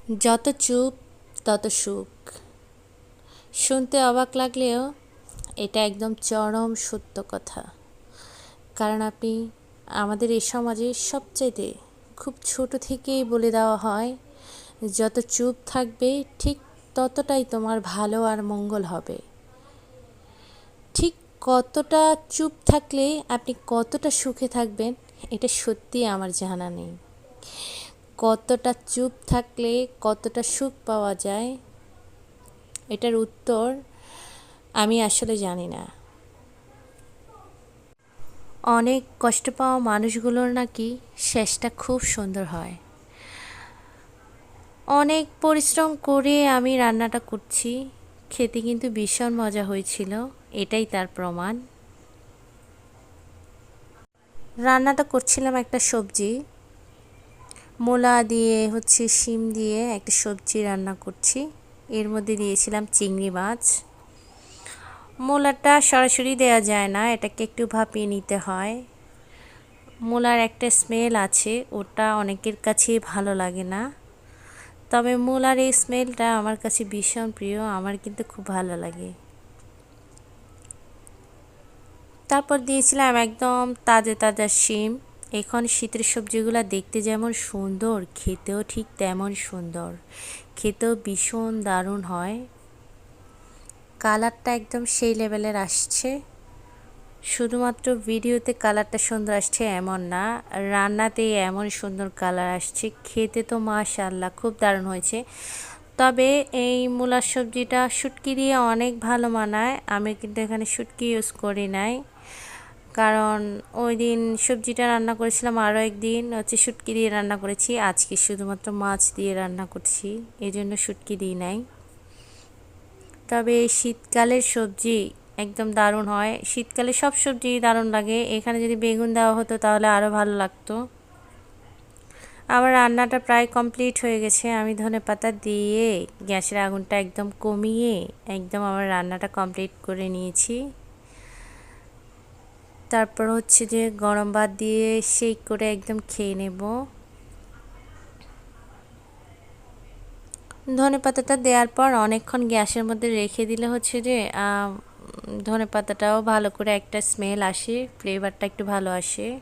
যত চুপ তত সুখ। শুনতে অবাক লাগলেও এটা একদম চরম সত্য কথা। কারণ আমাদের এই সমাজে সবচাইতে খুব ছোট থেকেই বলে দেওয়া হয়, যত চুপ থাকবে ঠিক ততটাই তোমার ভালো আর মঙ্গল হবে। ঠিক কতটা চুপ থাকলে আপনি কতটা সুখে থাকবেন এটা সত্যি আমার জানা নেই। কতটা চুপ থাকলে কতটা সুখ পাওয়া যায় এটার উত্তর আমি আসলে জানি না। অনেক কষ্ট পাওয়া মানুষগুলোর নাকি শেষটা খুব সুন্দর হয়। অনেক পরিশ্রম করে আমি রান্নাটা করছি, খেতে কিন্তু ভীষণ মজা হয়েছিল, এটাই তার প্রমাণ। রান্নাটা করছিলাম একটা সবজি, মূলা দিয়ে শিম দিয়ে একটা সবজি রান্না করছি। এর মধ্যে দিয়েছিলাম চিংড়ি মাছ। মূলাটা সরাসরি দেওয়া যায় না, এটাকে একটু ভাপিয়ে নিতে হয়। মূলার একটা স্মেল আছে, ওটা অনেকের কাছেই ভালো লাগে না, তবে মূলার এই স্মেলটা আমার কাছে ভীষণ প্রিয়, আমার কিন্তু খুব ভালো লাগে। তারপর দিয়েছিলাম একদম তাজা তাজা শিম। এখন শীতের সবজিগুলো দেখতে যেমন সুন্দর, খেতেও ঠিক তেমন সুন্দর, খেতেও ভীষণ দারুণ হয়। কালারটা একদম সেই লেভেলের আসছে। শুধুমাত্র ভিডিওতে কালারটা সুন্দর আসছে এমন না, রান্নাতেই এমন সুন্দর কালার আসছে। খেতে তো মাশাআল্লাহ খুব দারুণ হয়েছে। তবে এই মূলার সবজিটা শুটকি দিয়ে অনেক ভালো মানায়। আমি কিন্তু এখানে শুটকি ইউজ করি নাই, কারণ ওই দিন সবজিটা রান্না করেছিলাম, আরও একদিন শুটকি দিয়ে রান্না করেছি, আজকে শুধুমাত্র মাছ দিয়ে রান্না করছি, এই জন্য শুটকি দিই নাই। তবে এই শীতকালের সবজি একদম দারুণ হয়। শীতকালে সব সবজি দারুণ লাগে, এখানে যদি বেগুন দেওয়া হতো তাহলে আরও ভালো লাগতো। আমার রান্নাটা প্রায় কমপ্লিট হয়ে গেছে। আমি ধনেপাতা দিয়ে গ্যাসের আগুনটা একদম কমিয়ে একদম আমার রান্নাটা কমপ্লিট করে নিয়েছি। তারপর যে গরম ভাত দিয়ে শেক করে একদম খেয়ে নেব। ধনেপাতাটা দেওয়ার পর অনেকক্ষণ গ্যাসের মধ্যে রেখে দিলে ধনেপাতাটাও ভালো করে একটা স্মেল আসে, ফ্লেভারটা একটু ভালো আসে।